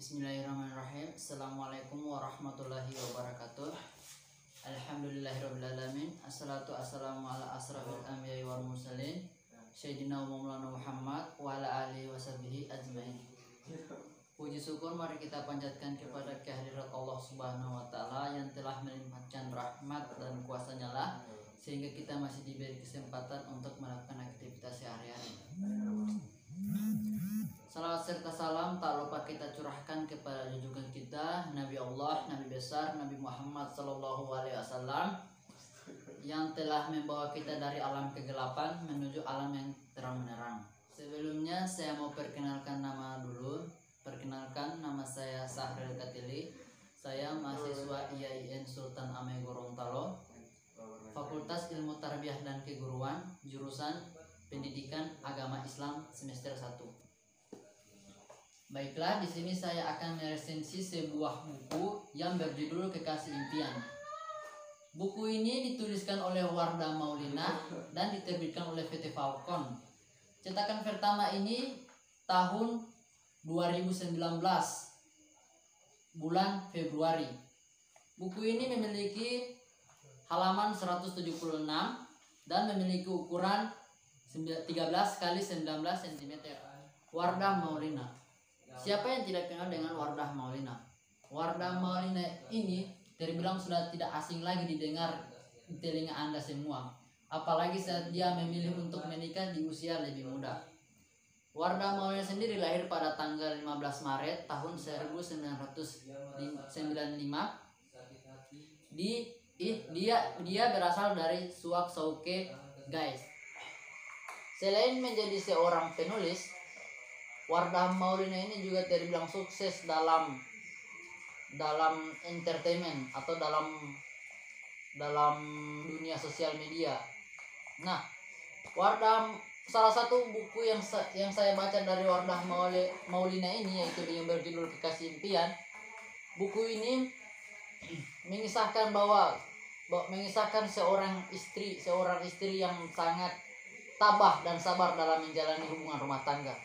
Bismillahirrahmanirrahim. Assalamualaikum warahmatullahi wabarakatuh. Alhamdulillahirrahmanirrahim. Assalatu wassalamu ala asrafil anbiya'i wal mursalin Sayyidina wa maulana Muhammad wa ala alihi wa sahbihi ajmain. Puji syukur mari kita panjatkan kepada kehadirat Allah Subhanahu wa taala yang telah melimpahkan rahmat dan kuasa-Nya lah sehingga kita masih diberi kesempatan untuk melakukan aktivitas sehari-hari. Salawat serta salam tak lupa kita curahkan kepada junjungan kita Nabi Allah, Nabi besar, Nabi Muhammad Sallallahu Alaihi Wasallam yang telah membawa kita dari alam kegelapan menuju alam yang terang menerang. Sebelumnya saya mau perkenalkan nama dulu. Perkenalkan, nama saya Sahril Katili. Saya mahasiswa IAIN Sultan Ameng Gorontalo, Fakultas Ilmu Tarbiyah dan Keguruan, jurusan Pendidikan Agama Islam semester 1. Baiklah, di sini saya akan meresensi sebuah buku yang berjudul Kekasih Impian. Buku ini dituliskan oleh Wardah Maulina dan diterbitkan oleh PT Falcon. Cetakan pertama ini tahun 2019, bulan Februari. Buku ini memiliki halaman 176 dan memiliki ukuran 13 x 19 cm. Wardah Maulina. Siapa yang tidak kenal dengan Wardah Maulina? Wardah Maulina ini terbilang sudah tidak asing lagi didengar di telinga Anda semua. Apalagi saat dia memilih untuk menikah di usia lebih muda. Wardah Maulina sendiri lahir pada tanggal 15 Maret tahun 1995. Dia berasal dari Suak Sauke, guys. Selain menjadi seorang penulis, Wardah Maulina ini juga terbilang sukses dalam entertainment atau dalam dunia sosial media. Nah, salah satu buku yang saya baca dari Wardah Maulina ini yaitu yang berjudul Kekasih Impian. Buku ini mengisahkan seorang istri yang sangat tabah dan sabar dalam menjalani hubungan rumah tangga.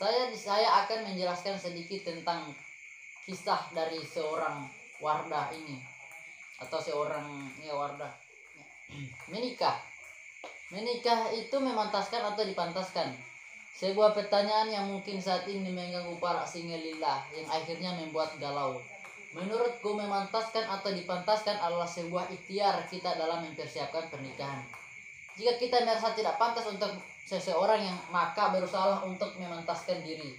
Saya akan menjelaskan sedikit tentang kisah dari seorang Wardah ini atau Wardah. Menikah itu memantaskan atau dipantaskan? Sebuah pertanyaan yang mungkin saat ini mengganggu para singelillah yang akhirnya membuat galau. Menurutku, memantaskan atau dipantaskan adalah sebuah ikhtiar kita dalam mempersiapkan pernikahan. Jika kita merasa tidak pantas untuk seseorang maka berusaha untuk memantaskan diri.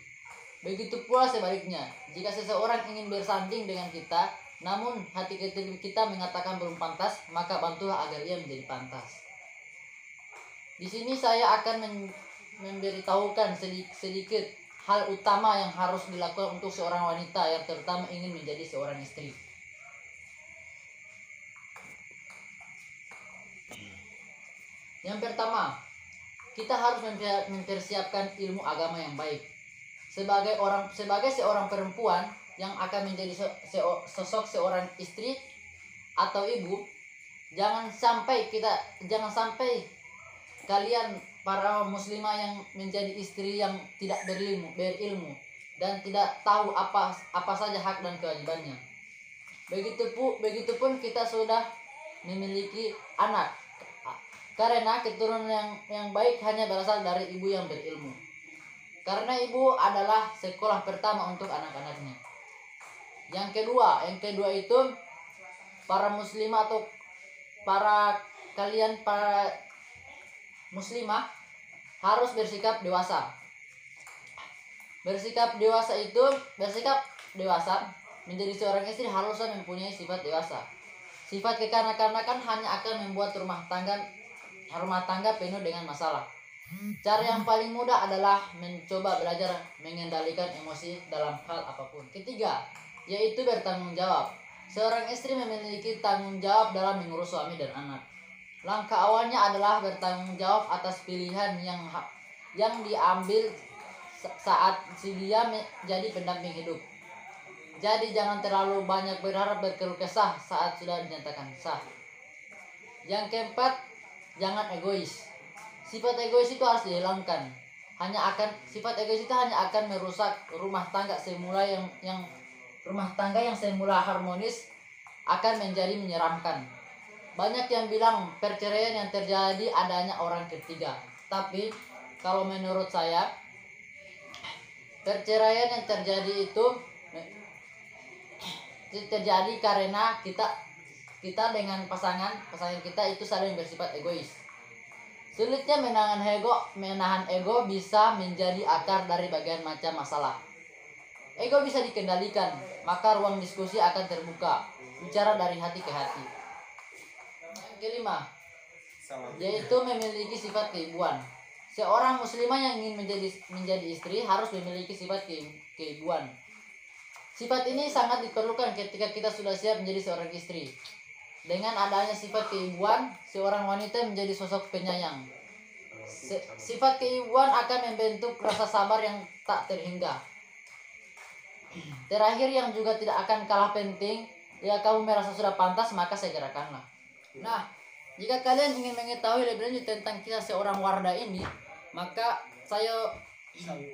Begitu pula sebaliknya, jika seseorang ingin bersanding dengan kita, namun hati kita mengatakan belum pantas, maka bantulah agar ia menjadi pantas. Di sini saya akan memberitahukan sedikit hal utama yang harus dilakukan untuk seorang wanita yang terutama ingin menjadi seorang istri. Yang pertama, kita harus mempersiapkan ilmu agama yang baik. Sebagai seorang perempuan yang akan menjadi sosok seorang istri atau ibu, jangan sampai kalian para muslimah yang menjadi istri yang tidak berilmu dan tidak tahu apa saja hak dan kewajibannya. Begitupun kita sudah memiliki anak. Karena keturunan yang baik hanya berasal dari ibu yang berilmu. Karena ibu adalah sekolah pertama untuk anak-anaknya. Yang kedua itu para muslimah atau para muslimah harus bersikap dewasa. Bersikap dewasa menjadi seorang istri haruslah mempunyai sifat dewasa. Sifat kekanak-kanakan hanya akan membuat rumah tangga penuh dengan masalah. Cara yang paling mudah adalah mencoba belajar mengendalikan emosi dalam hal apapun. Ketiga, yaitu bertanggung jawab. Seorang istri memiliki tanggung jawab dalam mengurus suami dan anak. Langkah awalnya adalah bertanggung jawab atas pilihan yang diambil saat dia menjadi pendamping hidup. Jadi jangan terlalu banyak berharap berkeluh kesah saat sudah dinyatakan sah. Yang keempat, jangan egois. sifat egois itu harus dihilangkan. Sifat egois itu hanya akan merusak rumah tangga yang semula harmonis akan menjadi menyeramkan. Banyak yang bilang perceraian yang terjadi adanya orang ketiga. Tapi kalau menurut saya, perceraian yang terjadi itu terjadi karena kita dengan pasangan kita itu saling bersifat egois. Sulitnya menahan ego bisa menjadi akar dari bagian macam masalah. Ego bisa dikendalikan, maka ruang diskusi akan terbuka, bicara dari hati ke hati. Yang kelima, yaitu memiliki sifat keibuan. Seorang muslimah yang ingin menjadi istri harus memiliki sifat keibuan. Sifat ini sangat diperlukan ketika kita sudah siap menjadi seorang istri. Dengan adanya sifat keibuan, seorang wanita menjadi sosok penyayang. Sifat keibuan akan membentuk rasa sabar yang tak terhingga. Terakhir yang juga tidak akan kalah penting, ya kamu merasa sudah pantas maka segerakanlah. Nah, jika kalian ingin mengetahui lebih lanjut tentang kisah seorang Wardah ini, maka saya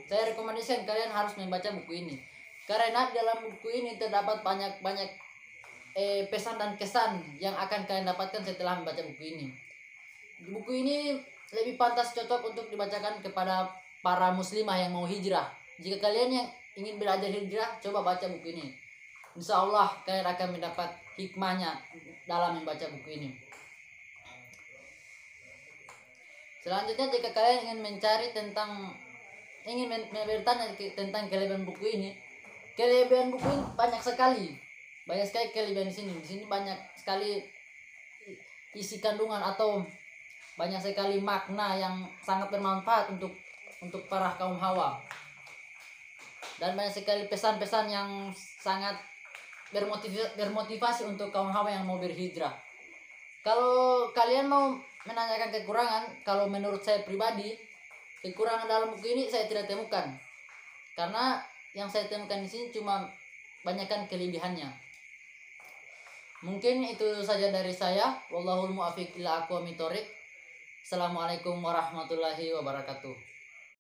rekomendasikan kalian harus membaca buku ini. Karena dalam buku ini terdapat banyak pesan dan kesan yang akan kalian dapatkan setelah membaca buku ini. Buku ini lebih pantas cocok untuk dibacakan kepada para muslimah yang mau hijrah. Jika kalian yang ingin belajar hijrah, coba baca buku ini. Insya Allah kalian akan mendapat hikmahnya dalam membaca buku ini. Selanjutnya, jika kalian ingin bertanya tentang kelebihan buku ini banyak sekali. Banyak sekali kelebihan di sini. Di sini banyak sekali isi kandungan atau banyak sekali makna yang sangat bermanfaat untuk para kaum hawa. Dan banyak sekali pesan-pesan yang sangat bermotivasi untuk kaum hawa yang mau berhijrah. Kalau kalian mau menanyakan kekurangan, kalau menurut saya pribadi, kekurangan dalam buku ini saya tidak temukan. Karena yang saya temukan di sini cuma banyakkan kelebihannya. Mungkin itu saja dari saya. Wallahul muwaffiq ila aqwamit thoriq. Assalamualaikum warahmatullahi wabarakatuh.